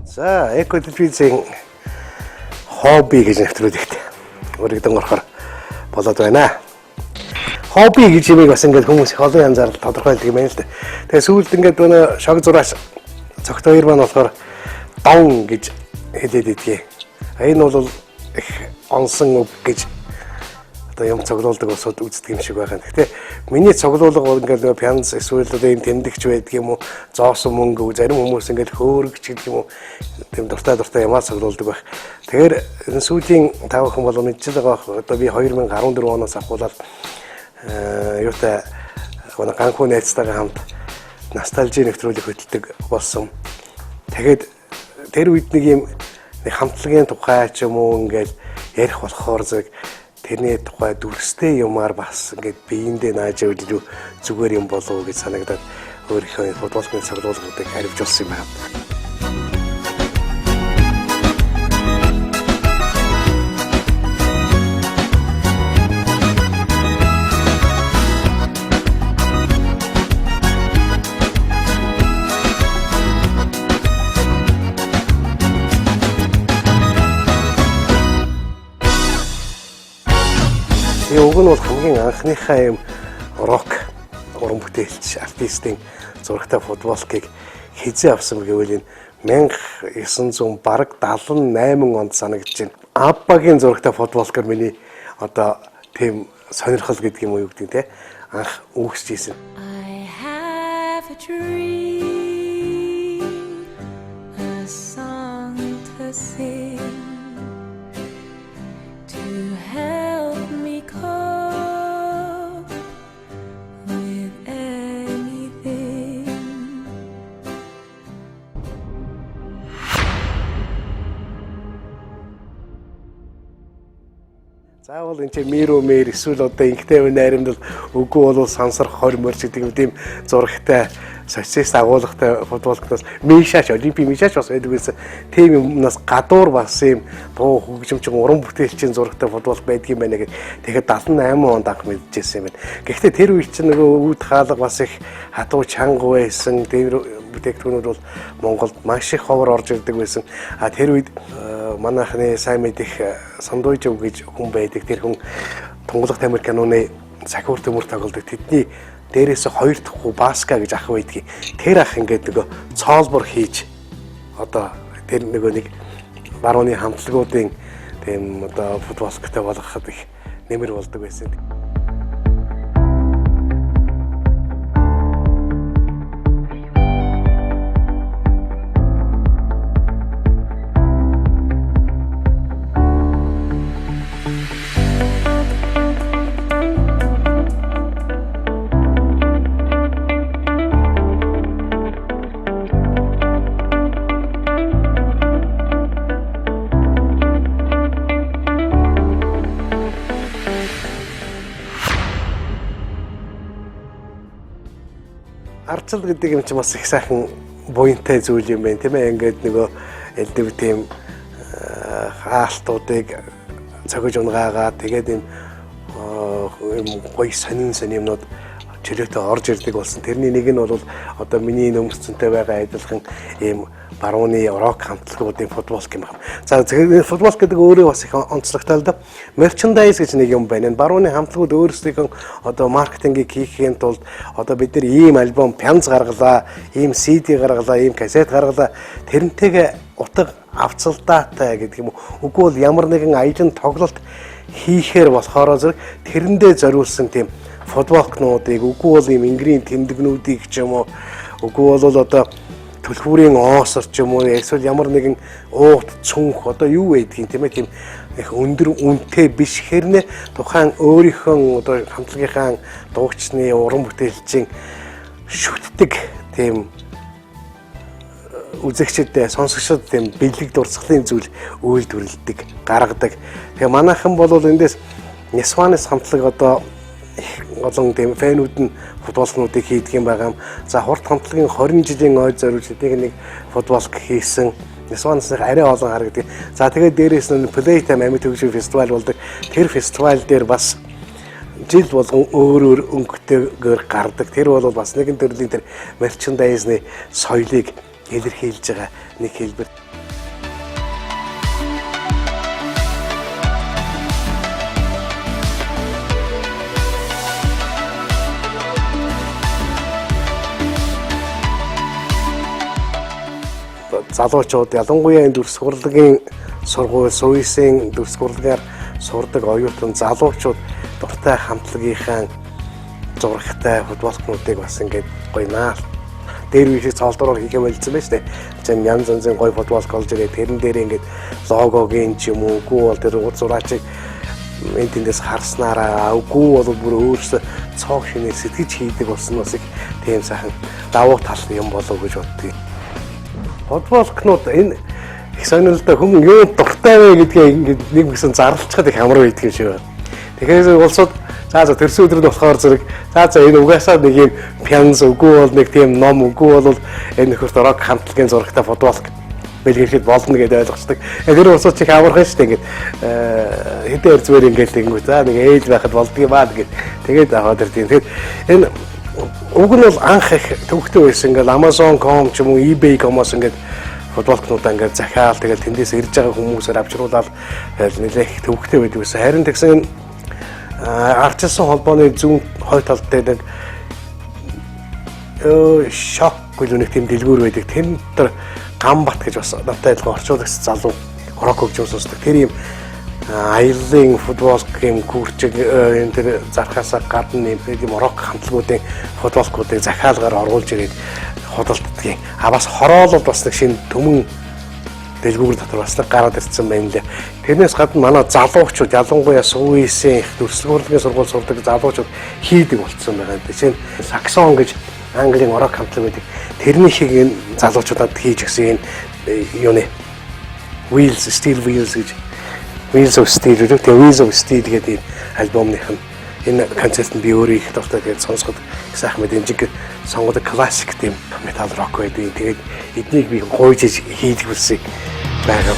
За, эко-телевизийн хобби гэж нэвтрүүлэгт өргөдөн орохоор болоод байна. Хобби гэж юмыг бас ингээд хүмүүс их олон янзаар тодорхойлдог юм байна л да. Тэгээ сүүлд ингээд өнөө шог зураач цогт хоёр маань болохоор дон гэж хэлээд идэгий. Энэ бол их онсон үг гэж одоо юм цоглуулдаг усуд үздэг юм шиг байгаа. Гэхдээ миний цоглуулга бол ингээд нөгөө пянз эсвэл одоо юм тэмдэгч байдаг юм уу, зоосон мөнгө, зарим хүмүүс ингээд хөөрөгч гэдэг юм уу, тийм дуртай ямаа цоглуулдаг байх. Тэгэхээр энэ сүүлийн 5 хүн бол мэдчихэж байгаа. Одоо би 2014 оноос ахуулаад юутай ганхуу найзтайгаа хамт ностальжи нэвтрүүлэг хөтэлдэг болсон. Тэгээд тэр үед нэг юм хамтлагийн тухай ч юм уу ингээд ярих болохоор тэрний тухай дүрстэй юмар бас ингээд биендээ нааж өгөл зүгээр юм болов уу гэж санагдаад өөрийнхөө футболын цоглуулгуудыг харивжуулсан юм байна. Уг нь бол хамгийн анхныхаа юм рок уран бүтээлч артистын зурагтай футболкийг хизээ авсан гэвэл энэ 1900 бараг 78 онд санагдаж байна. Аббагийн зурагтай футболкоор миний одоо тийм сонирхол гэдэг юм уу юу гэдэг те анх үүсэж ийсэн. I have a dream, a song to sing, to help me cope with anything. Заавал энэ миро мэр эсвэл одоо инхтэй найрамдал үгүй бол сансар хорморч гэдэг юм тийм зурагтай социалист агуулгатай футболкноос мишаач олимпийн мишаач бас байдаг байсан. Тийм юмнаас гадуур бас юм дуу хөгжимчин уран бүтээлчийн зурагтай футбол байдаг юм байна гэдэг. Тэгэхээр 78 онд анх мэдчихсэн юм байна. Гэхдээ тэр үед чинь нөгөө үүд хаалга бас их хатуу чанга байсан. Тэр бүтээгдэхүүнүүд бол Монголд маш их ховор орж ирдэг байсан. А тэр үед манайхны сайн мэдих Сандуйжов гэж хүн байдаг. Тэр хүн Тунгалаг тамир киноны сахиур төмөр тоглодог. Тэдний дээрээс хоёр дахь Баска гэж ах байдгийг. Тэр ах ингээд нөгөө цоолбор хийж одоо тэр нөгөө нэг барууны хамтлагуудын тийм одоо футболктой болгоход их нэмэр болдог байсан. Арчил гэдэг юм чи бас их сайхан буянтай зүйл юм байна тийм ээ. Ингээд нөгөө элдв тийм хаалтуудыг цогж унгаагаад тэгээд юм гоё сонин юмнууд чөлөөтэй орж ирдэг болсон. Тэрний нэг нь бол одоо миний нөмөрцөнтэй байгаа адилхан ийм барууны рок хамтлагуудын футболк юм байна. За футболк гэдэг өөрөө бас их онцлогтой л да. Мерчендайз гэж нэг юм байна. Барууны хамтлагууд өөрсдийнхөө одоо маркетингийг хийхийн тулд одоо бид нар ийм альбом пянз гаргалаа, ийм CD гаргалаа, ийм кассет гаргалаа. Тэрнтэйгээ утга авцалдаатай гэдэг юм уу. Үгүй бол ямар нэгэн аялын тоглолт хийхээр болохоор зэрэг тэрэндээ зориулсан тийм футболкнуудыг үгүй бол ийм ингрийн тэмдэгнүүдийг ч юм уу үгүй бол одоо төлхүүрийн оосор ч юм уу эсвэл ямар нэгэн уут цүнх одоо юу байдгийг тийм ээ тийм их өндөр үнэтэй биш хэрнээ тухайн өөрийнхөө одоо хамтлагийнхаа дуугчны уран бүтээлчийн шүтдэг тийм үзэгчд сонсогчдод тийм бэлэг дурсгалын зүйл үйлдвэрлэдэг гаргадаг. Тэгээ манайхан бол эндээс Нисванес хамтлаг одоо олон тийм фэнүүд нь футболкнуудыг хийдэг юм байгаа юм. За хурд хамтлагийн 20 жилийн ойд зориулж эдийг нэг футболк хийсэн. Нисванесыг арай олон харагддаг. За тэгээд дээрээс нь Playtime амьд хөгжим фестивал болдог. Тэр фестивал дээр бас жил болгон өөр өнгөтэйгээр гардаг. Тэр бол бас нэгэн төрлийн тэр мерчендайзны соёлыг илэрхийлж байгаа нэг хэлбэр. Залуучууд ялангуяа энэ дүрс сурлагын сургууль, сувисын дүрс сурлагаар сурдаг оюутан залуучууд дуртай хамтлагийнхаа зурагтай футболкнуудыг бас ингээд гоё наал дээр вишээ цаалдураар хийх юм байлцсан байна шүү дээ. Жин янз янзын гоё футболк олж ирээ тэрэн дээр ингээд логогийн ч юм уу үгүй бол тэр зураачийг энэ тэндээс харснараа үгүй бол бүр өөрөөсөө цог шинээр сэтгэж хийдэг болсон бас их тийм сайхан давуу тал юм болов гэж боддгийг. Подволкнууд энэ их сонирхолтой хүн юу дуртай вэ гэдгээ ингээд нэг нэгсэн зарлцахад их амар байдаг юм шиг байна. Тэгэхээр улсууд за тэрсэн өдрөд болохоор зэрэг за энэ угаасаа нэг юм пянз үгүй бол нэг тийм ном үгүй бол энэ нөхөрт рок хамтлагийн зурагтай подволк бэлгэхэд болно гэдээ ойлгочдаг. Тэр улсууд чих амархан шүү дээ ингээд хэдэн эрзмэр ингээд тэгэнгүүт за нэг ээж байхад болдгоо баа тэгээд аваад ирдیں۔ Тэгэхээр энэ уг нь бол анх их төвхтэй байсан ингээд Amazon.com ч юм уу eBay.com-оос ингээд футболкнуудаа ингээд захиал тэгээд тэндээс ирж байгаа хүмүүсээр авчруулаад нэлээх төвхтэй байдаг байсан. Харин тэгсэн ардчилсан холбооны зүүн хой талд дээр нэг шок гүйл нэг тийм дэлгүүр байдаг. Тэр дотор Гамбат гэж бас надтай адилхан орчуулагч залуу рок хөгж сонсдог. Тэр юм аяллаа футболк юм курчиг энэ тэр зархаасаа гадна юм рок хамтлагуудын футболкуудыг захиалгаар оруулж ирээд худалддаг. Бас хороолол бас нэг шинэ төмөн дэлгүүр дотор бас нэг гараад ирсэн байна лээ. Тэрнээс гадна манай залуучууд ялангуяа сувисын дүрслэгүүрийн сургууль сурдаг залуучууд хийдэг болцсон байгаа. Жишээ нь саксон гэж Английн рок хамтлаг байдаг. Тэрний шиг энэ залуучуудад хийж өгсөн энэ юуны Wheels Steel Wheels гэж Wheels of Steel гэдэг. Тэгээ Wheels of Steel гэдэг альбомных нь энэ концертт би өөрөө их дуртай тэгээд сонсоход сайхан мэд энэ жиг сонгодог классик тийм метал рок байдаг. Тэгээд эднийг би гойж хийж үлсэх байгаа.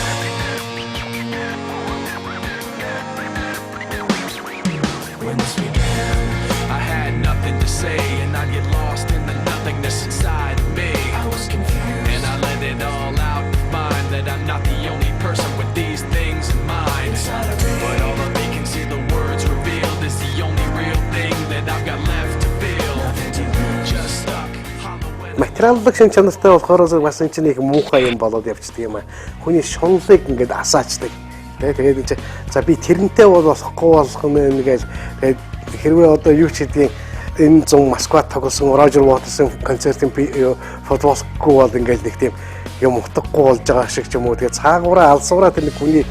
Материаллык шин чанартай болохоор бас энэ чинь их муухай юм болоод явцдаг юм аа. Хүний шунлыг ингээд асаачдаг. Тэгээд за би тэрнтэй болохгүй болох юм гээл. Тэгээд хэрвээ одоо юу ч гэдгийг энэ 100 Москва тоглосон Roger Waters-ын концертын футболкгүй бол ингээд нэг тийм юм утгагүй болж байгаа шиг ч юм уу. Тэгээд цаагаараа алсуураа тэр нэг хүний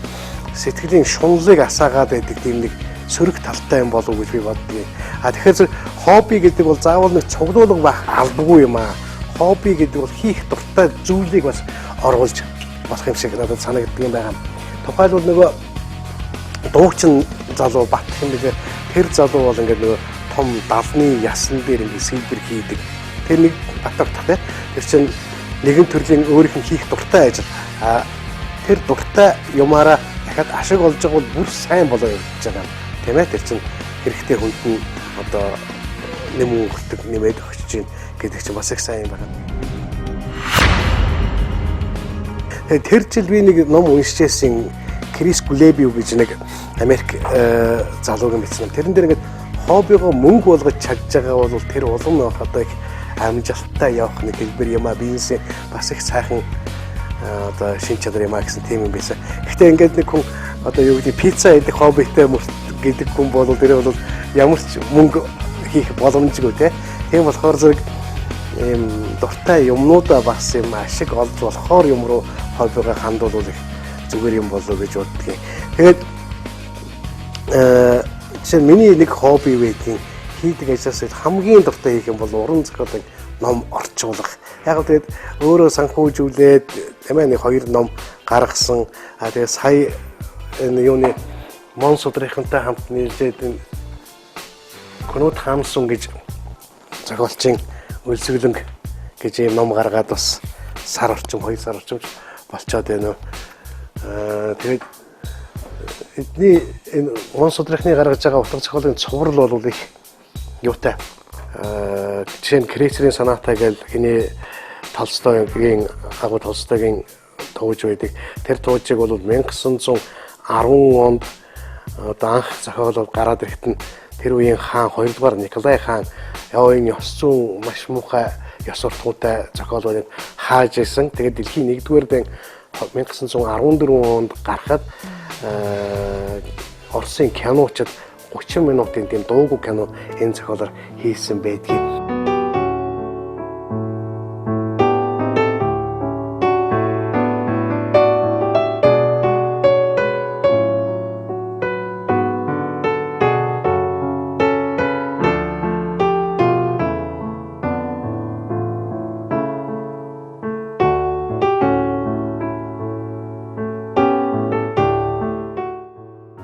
сэтгэлийн шунлыг асаагаад байдаг тийм нэг сөрөг талтай юм болов уу гэж би боддгийг. Тэгэхээр хобби гэдэг бол заавал нэг цуглуулга байх албагүй юм аа. Хобби гэдэг бол хийх дуртай зүйлийг бас оруулж болох юм шиг надад санагддаг юм байна. Тухайлбал нөгөө дуучин залуу бат юм билээ. Тэр залуу бол ингээд нөгөө том далны ясан дээр ингээд сэлбэр хийдэг. Тэр нэг батагтах тийм. Тэр чинь нэгэн төрлийн өөрийнх нь хийх дуртай ажил. Тэр дуртай юмараа дахиад ашиг олж байгаа бол бүр сайн болоо явж байгаа юм. Тийм ээ. Тэр чинь хэрэгтэй хүнд нь одоо нэмээд нэмээд өгч чинь гэдэг чинь бас их сайн юм байна. Тэр жил би нэг ном уншижсэн Крис Гулебиу гэж нэг Америк залуугийн бичсэн. Тэрэн дээр ингээд хоббигоо мөнгө болгож чадж байгаа бол тэр улам одоо их амжилттай явах нэг хэлбэр юм а. Бизнес бас их сайхан одоо шин чадвар юм а гэсэн тийм юм байсан. Гэхдээ ингээд нэг хүн одоо юу гэдэг пицца идэх хоббитэй гэдэг хүн бол тэр бол ямар ч мөнгө хийх боломжгүй тийм болохоор зэрэг ийм дуртай юмнуудаа бас юм ашиг олж болохоор юм руу хоббигаа хандуулвал их зүгээр юм болов гэж боддгийн. Тэгээд жишээ нь миний нэг хобби байдгийн хийдэг ажлаас хамгийн дуртай хийх юм бол уран зохиолын ном орчуулах. Яг л тэгээд өөрөө санхүүжүүлээд тийм ээ нэг 2 ном гаргасан. Тэгээд сая энэ юуны Монс удрынхантай хамт нийлээд энэ Кнут Хамсун гэж зохиолчийн Өлсгөлөнг гэж юм ном гаргаад бас сар орчим 2 сар орчим болцоод байна. Тэгээд эдний энэ Монс удрынхны гаргаж байгаа утга зохиолын цуврал бол их юутай. Жишээ нь Крейцерийн соната гэж хиний Толстойгийн агуу Толстойгийн тууж байдаг. Тэр туужийг бол 1910 онд одоо анх зохиолоод гараад ирэхэд нь тэр үеийн хаан 2 дугаар Николай хаан явын ёс зүйн маш муухай ёс суртахуунтай зохиолоод хааж исэн. Тэгээд дэлхийн 1-р дайн 1914 онд гарахад Оросын киночид 30 минутын тийм дуугүй кино энэ зохиолоор хийсэн байдгийг.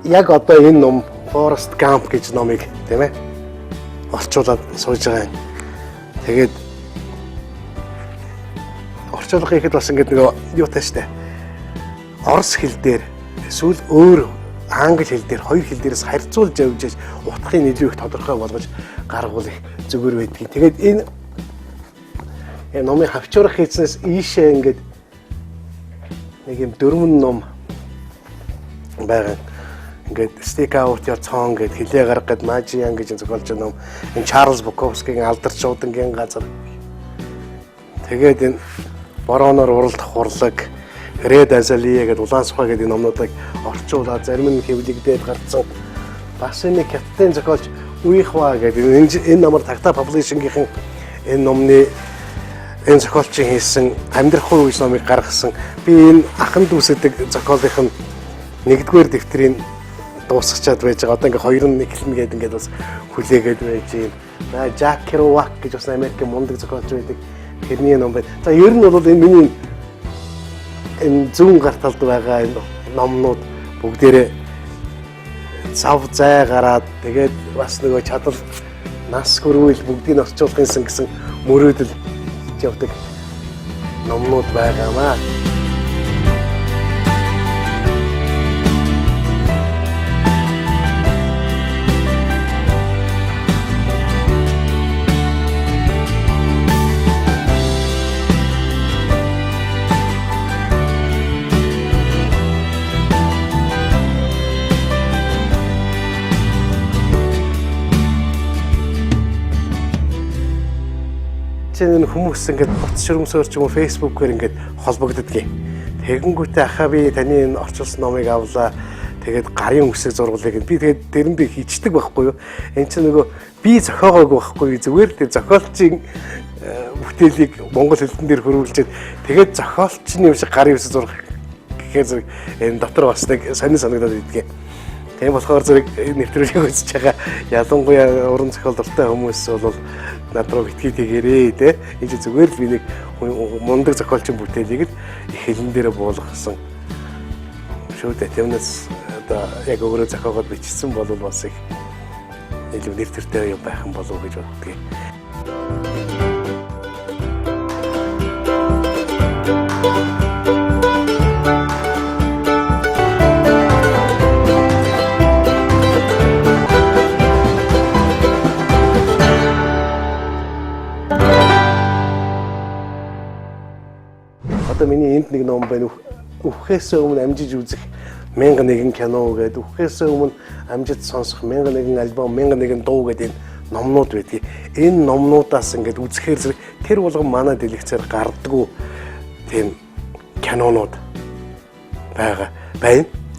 Яг одоо энэ ном Forrest Gump гэж номыг тийм ээ орчуулад сууж байгаа юм. Тэгээд орчуулга хийхэд бас ингэдэг нөгөө юутай штэ. Орос хэл дээр эсвэл өөр англи хэл дээр хоёр хэл дээрээс харьцуулж явж утгын илүү их тодорхой болгож гаргуул их зүгээр байдгийг. Тэгээд энэ номыг хавчуурах хийснээс ийшээ ингээд нэг юм 4 ном байгаа. Ингээд stick out your tongue гэд хэлээ гаргахад Magian гэж зохиолж байгаа ном. Энэ Чарльз Буковскигийн алдарч шуудангийн газар. Тэгээд энэ Бороноор уралдах хурлаг, Red Azalea гэдэг улаан сухай гэдэг номнуудыг орчуулаад зарим нь хэвлэгдээд гарцсан. Бас энэ хятадын зохиолч Уихва гэдэг энэ номор Тагта Publishing-ийн энэ номны энэ зохиолчийн хийсэн амьдрахгүй үеийн номыг гаргасан. Би энэ ахан дүүсэдэг зохиолын 1-р дэвтрийн дуусгачаад байж байгаа. Одоо ингээ 2 нь эхэлнэ гэдэг ингээд бас хүлээгээд байж юм. Jack Kerouac гэж бас Америкийн мундаг зохиолч байдаг. Тэрний ном байна. За ер нь бол энэ миний энэ зүүн гарт талд байгаа энэ номнууд бүгдээрээ цав зай гараад тэгээд бас нөгөө чадал нас хүрвэл бүгдийг орчуулахын гэсэн мөрөөдөл явдаг номнууд байгаамаа. Энэ хүмүүс ингээд утас шүрмсөөр ч юм уу фэйсбүүкээр ингээд холбогддог юм. Тэгэнгүүтээ ахаа би таны энэ орчуулсан номыг авлаа. Тэгээд гарын үсэг зургуулыг би тэгээд тэрэндээ хийчдэг байхгүй юу? Энд чинь нөгөө би зохиогоогүй байхгүй юу? Зүгээр тэр зохиолчийн бүтээлийг монгол хэлтэн дээр хөрвүүлчихэд тэгээд зохиолчны юм шиг гарын үсэг зургах гэхээр зэрэг энэ дотор бас нэг сонир санагдаад идэгээ. Тийм болохоор зэрэг нэвтрүүлгийг үзэж байгаа ялангуяа уран зохиол дуртай хүмүүс бол над руу битгий тэгээрээ те. Энэ чи зүгээр л би нэг мундаг зохиолчийн бүтээлийг л их хэлэн дээр буулгасан. Шүү дээ. Тэрнээс одоо яг өөрөө зохиогоод бичсэн бол бас их илүү нэр төртэй юм байх юм болов уу гэж боддгийг. Одоо миний энд нэг ном байна. Үхээс өмнө амжиж үзэх 1001 кино гэдэг. Үхээс өмнө амжиж сонсох 1001 альбом, 1001 дуу гэдэг энэ номнууд байдгийг. Энэ номнуудаас ингээд үзэхээр зэрэг тэр болгон манай дэлгэцээр гардггүй тийм кинонууд байна.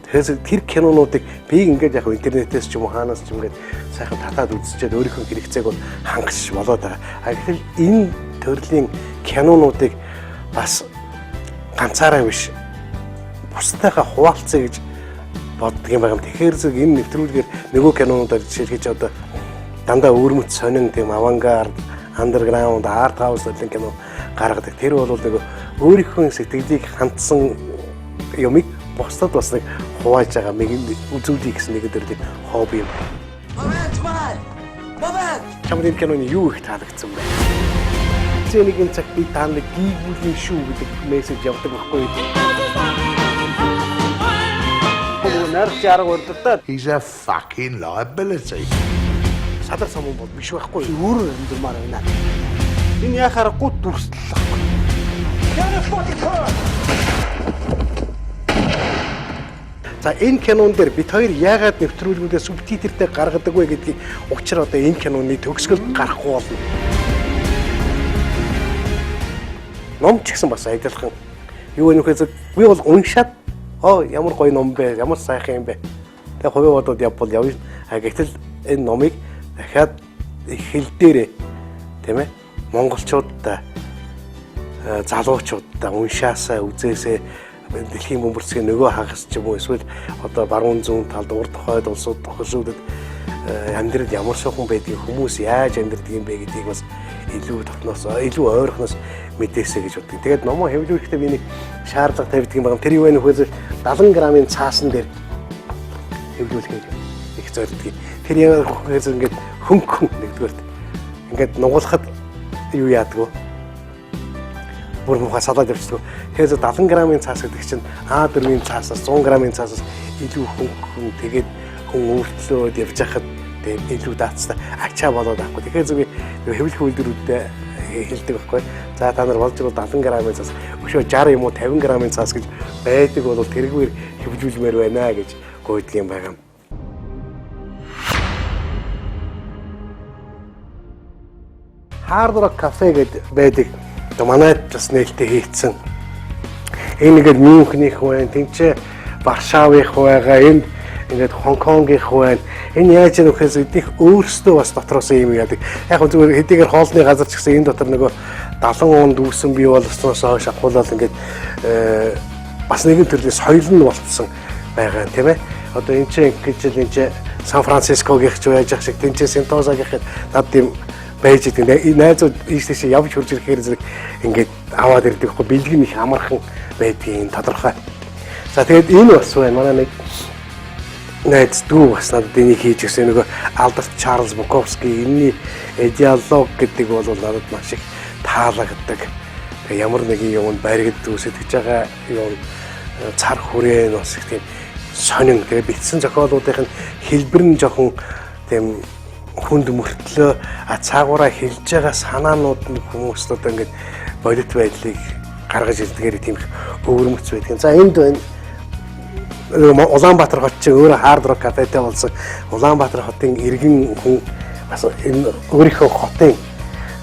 Тэгэхээр тэр кинонуудыг би ингээд яг интернетээс ч юм уу хаанаас ч юм ингээд сайхан татаад үзчихээд өөрийнхөө хэрэгцээг бол хангаж болоод байгаа. Тэгэхээр энэ төрлийн кинонуудыг бас ганцаараа биш бусдаагаа хуваалцъя гэж боддог юм байна. Тэгэхээр зэрэг энэ нэвтрүүлгээр нөгөө кинонуудаар жишээлхийж одоо дандаа өөрмөц сонин тийм авангард, андерграунд, арт хаус гэлийн кино гаргадаг. Тэр бол нэг өөрийнхөө сэтгэлийг хандсан юмыг бусдад бас нэг хувааж байгаа мэг үзүүлэх гэсэн нэг төрлийн хобби юм. Чамд энэ киноны юу их таалагдсан бэ? Нэг энэ цаг би тааныг гүйгүүлийн шүү гэдэг мессеж явдаг байхгүй юу? He's a fucking liability. Садар самун бол биш байхгүй юу? Өөр амьдрмаар байна. Энэ яхаар гут дүрслэл байхгүй. За энэ кинон дээр бид хоёр яагаад нэвтрүүлгүүдээ субтитртэй гаргадаг вэ гэдгийг учир одоо энэ киноны төгсгөл гарахгүй болно. Ном ч гэсэн бас адилхан. Юу вэ нөхөд би бол уншаад ямар гоё ном бэ, ямар сайхан юм бэ. Тэгээ хувийн бодод явбал явна. Гэтэл энэ номыг дахиад хэл дээрээ тийм ээ монголчуудаа залуучуудаа уншаасаа үзээсээ дэлхийн бөмбөрцгийн нөгөө хагас ч юм уу эсвэл одоо баруун зүүн талд урд хойд улсууд тохиолсуудад амьдрал ямар шохон байдгийг хүмүүс яаж амьдрдаг юм бэ гэдгийг бас илүү дотноос илүү ойрхоноос мэдээсэй гэж боддог. Тэгээд номоо хэвлүүлэхдээ би нэг шаардлага тавьдаг юм байна. Тэр юу вэ нөхөд 70 грамын цаасан дээр хэвлүүлэхээр их зорддог. Тэр яг ингээд хөнгөн нэгдүгээрт ингээд нугуулахад юу яадаг вэ? Бүр муха салаад явчихдаг. Тэгэхээр 70 грамын цаас гэдэг чинь А4-ийн цаасаас 100 грамын цаасаас илүү хөнгөн тэгээд хүн өөртлөөд явж хахад тэгээд илүү даацтай ачаа болоод авахгүй. Тэгэхээр зөв хэвлэх үйлдвэрүүдэд хэлдэг байхгүй. За та нар болж ирвэл 70 грамын цаас өшөө 60 юм уу 50 грамын цаас гэж байдаг бол тэргээр хэвлүүлмээр байна гэж гуйдаг юм байна. Hard Rock Cafe гэдэг байдаг. Манайд бас нээлттэй хийцэн. Энэ ингээд Мюнхнийх байна, тэнцээ Варшавынх байгаа, энд ингээд Хонконгийнх байна. Энэ яаж юм гэхээс эднийх өөрсдөө бас дотроос юм яадаг. Яг нь зүгээр хэдийгээр хоолны газар ч гэсэн энэ дотор нөгөө 70 онд үүсэн бий болсноос хойш ахуулаад ингээд бас нэгэн төрлийн соёл нь болцсон байгаа тийм ээ. Одоо энэ чинь гэж л энэ чинь Сан Францискогийнх ч байж ах шиг тэнцээ Сентозагийнх над тийм байж идэг. Найзууд ийшээ явж хурж ирэхээр зэрэг ингээд аваад ирдэг байхгүй бэлэг нь их амархан байдгийг тодорхой. За тэгээд энэ бас байна. Манай нэг найз дүү бас надад энийг хийж өгсөн нөгөө Алберт Чарлз Буковский энэний диалог гэдэг бол надад маш их таалагддаг. Тэгээ ямар нэгэн юм баригд үүсэж байгаа юм цар хүрээн бас их тийм сонин. Тэгээ битсэн зохиолуудын хэлбэр нь жоохон тийм хүнд мөртлөө цаагаараа хэлж байгаа санаанууд нь хүмүүст одоо ингээд бодит байдлыг гаргаж ирдгээр тийм их өвөрмөц байдаг. За энд байна. Улаанбаатар хот чинь өөрөө Hard Rock Cafe-тэй болсон. Улаанбаатар хотын иргэн хүн бас энэ өөрийнхөө хотын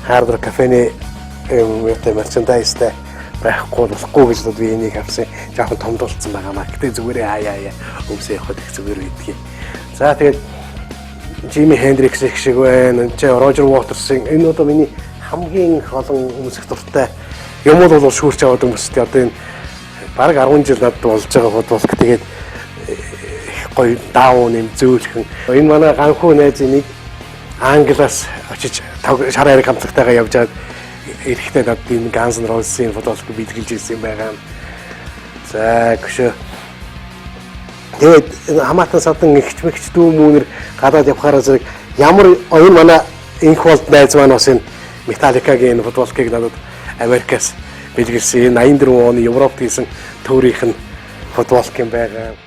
Hard Rock Cafe-ний мерчендайзтай байхгүй болохгүй гэж би энийг авсан. Жаахан томдолцсон байгаа маа. Гэтэ зүгээр яа өмсөө явахад их зүгээр байдгийг. За тэгээд Jimi Hendrix их шиг байна. Roger Waters-ийн энэ одоо миний хамгийн олон өмсөх дуртай юм бол шүүрч аваад өмсөж одоо энэ бараг 10 жил надад болж байгаа Подволк тэгээд гоё даун юм зөөлхөн. Энэ манай ганхуу найзын нэг Англиас очиж шар ариг хамтлагтайгаа явж байгаад эрэхтэй надад энэ Guns N' Roses-ийн Подволк бэлгэлж ирсэн юм байгаа. За гүшөө тэгээд хамаатан садан ихч мэгч дүү мөнөр гадаад явхаараа зэрэг ямар оюун манай инх болд найз маань бас энэ Metallica-гийн Подволкыг надад Америкаас бэлгэлсэн 84 оны Европт хийсэн төөрийнх нь Подволк юм байгаа.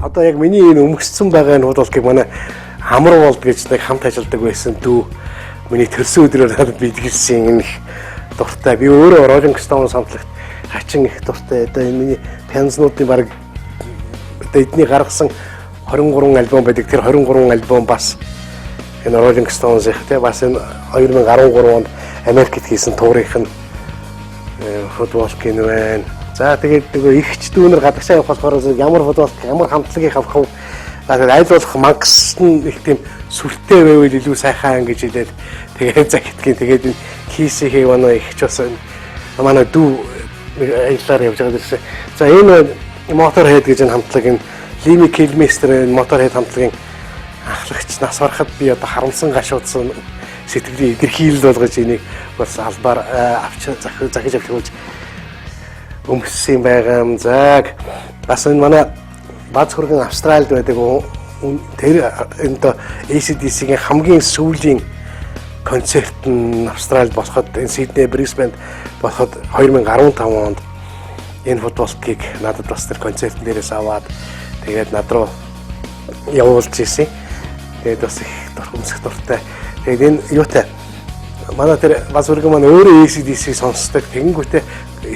Одоо яг миний энэ өмгссөн байгаа энэ Подволкыг манай Амар болд гэж нэг хамт ажилладаг байсан дүү миний төрсөн өдрөөр надад бэлгэлсэн энэ дуртай. Би өөрөө Rolling Stone самтлагт хачин их дуртай. Одоо энэ миний пянзнуудын баг эдний гаргасан 23 альбом байдаг. Тэр 23 альбом бас энэ Rolling Stones-ийнх те бас энэ 2013 онд Америкт хийсэн туурынх нь Подволкийн байна. За тэгээд нөгөө ихч дүүнэр гадагшаа явах болохоор ямар Подволк ямар хамтлагийг авах вэ? Тэгээд аль болох Макс нь их тийм сүртэй байвал илүү сайхан гэж хэлээд тэгээд захидгийн тэгээд энэ хийсээ манай ихч бас манай дүү аяллаар явж байгаа дэрсэн. За энэ Motorhead гэж энэ хамтлаг энэ Lemmy Kilmister энэ Motorhead хамтлагийн ахлагч нас барахад би одоо харамсан гашуудсан сэтгэлийн илэрхийлэл болгож энийг бас албаар авч захиж авч өмссөн байгаа юм. За бас энэ манай бац хөргөн Австралид байдаг тэр энэ AC/DC-ийн хамгийн сүүлийн концерт нь Австралид болоход энэ Сидней, Брисбенд болоход 2015 онд энэ футболкийг надад бас тэр концертн дээрээс аваад тэгээд над руу явуулж ирсэн. Тэгээд бас их дурхамсах дуртай. Тэгээд энэ юутай манай тэр бас үргэн маань өөрөө ACDC сонсдог. Тэгэнгүүтээ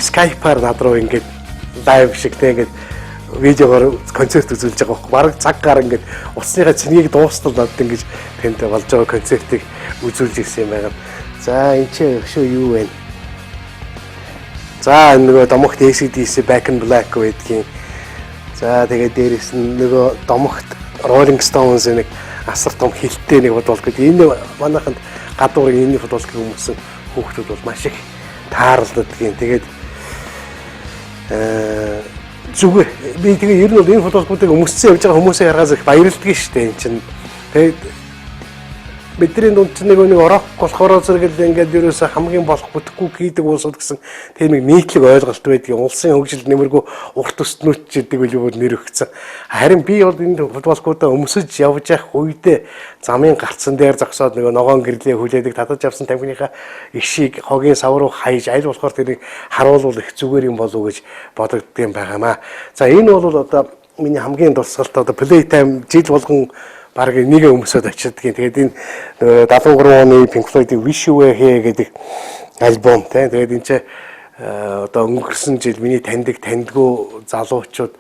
Skype-аар над руу ингээд лайв шигтэй ингээд видеогоор концерт үзүүлж байгаа байхгүй. Бараг цаг гар ингээд уцсныхаа цэнийг дуустал надад ингэж тэнд болж байгаа концертыг үзүүлж ирсэн юм байна. За энэ ч шүү юу вэ? За нөгөө домогт ACDC Back in Black гэдгийн. За тэгээд дээрэс нь нөгөө домогт Rolling Stones нэг асар том хилтэй нэг футболк гэдэг. Энэ манайханд гадуурын энэ футболкийг өмсөн хүүхдүүд бол маш их тааралддаг юм. Тэгээд зүгээр би тэгээ ер нь бол энэ футболкуудыг өмссөн явж байгаа хүмүүсээ харахаас их баярлдаг шүү дээ энэ чинь. Тэгээд бидний дунд чинь нэг орох болохоор зэрэг ингээд ерөөсө хамгийн болох бүтэхгүй хийдэг уусууд гэсэн тийм нэг нийтлэг ойлголт байдаг. Улсын хөгжилд нэмэргүй урт төстнүүд ч гэдэг үл нэр өгсөн. Харин би бол энэ футболкуудаа өмсөж явж явах үедээ замын гарцсан дээр зогсоод нэг ногоон гэрлээ хүлээдэг татаж авсан тамхиныхаа ишийг хогийн сав руу хаяж аль болохоор тэрийг харуулвал их зүгээр юм болов уу гэж бодогддог юм байгаамаа. За энэ бол одоо миний хамгийн дурсгалт одоо Playtime жил болгон баг нэгэ өмсөд очиад тэгээд энэ 73 оны Pink Floyd-ийн Wish You Were Here гэдэг альбом тийм тэгээд энэ ч одоо өнгөрсөн жил миний таньдгүй залуучууд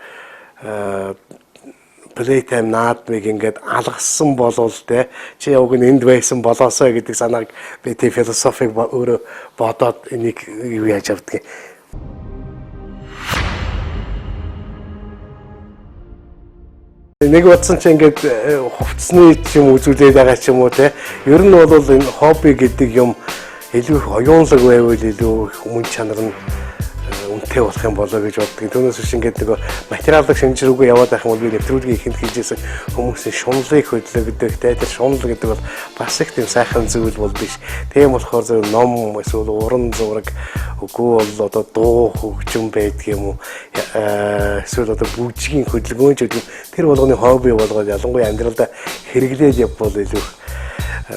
Playtime наадмыг ингээд алгасан болвол те чи яг энд байсан болоосоо гэдэг санааг би тийм философиг өөрөө бодоод энийг юу яаж авдгийг. Нэг бодсон чи ингээд хувцсны юм үзүүлээд байгаа ч юм уу те. Ер нь бол энэ хобби гэдэг юм илүү их оюунлаг байвал илүү их мөн чанар нь үнэтэй болох юм болоо гэж боддог. Түүнээс биш ингээд нөгөө материалын шинжир рүүгээ яваад байх юм бол би нэвтрүүлгийг ихэнд хийжсэн хүмүүсийн шунлыг хөдлөгдөг те. Тэр шунал гэдэг бол бас их тийм сайхан зүйл бол биш. Тийм болохоор зөв ном эсвэл уран зураг үгүй бол одоо дуу хөгжим байдаг юм уу эсвэл одоо бүжгийн хөдөлгөөнч гэдэг тэр болгоны хобби болгоод ялангуяа амьдралдаа хэрэглээд явбал илүү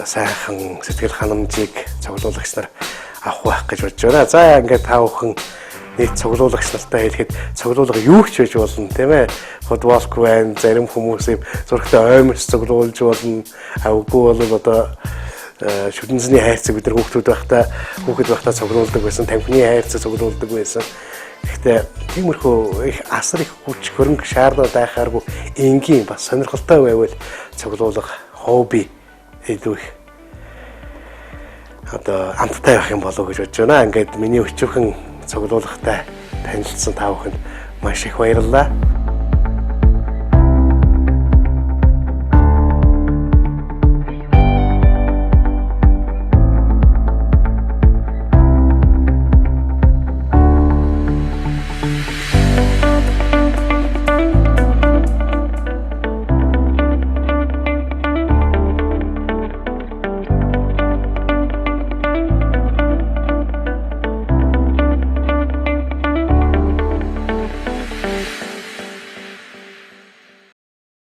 сайхан сэтгэл ханамжийг цуглуулагч нар авах байх гэж бодож байна. За ингээд та бүхэн нийт цуглуулагч нартай хэлэхэд цуглуулга юу ч байж болно тийм ээ. Подволк байна, зарим хүмүүс юм зургтай ойморч цуглуулж болно. Үгүй бол одоо шүдэнзний хайрцаг бид нар хүүхэд байхдаа цуглуулдаг байсан, тамхины хайрцаг цуглуулдаг байсан. Гэхдээ тиймэрхүү их асар их хүч хөрөнгө шаардаад байхааргүй энгийн бас сонирхолтой байвал цуглуулга хобби илүү их одоо амттай байх юм болов уу гэж бодож байна. Ингээд миний өчүүхэн цуглуулгатай танилцсан та бүхэнд маш их баярлалаа.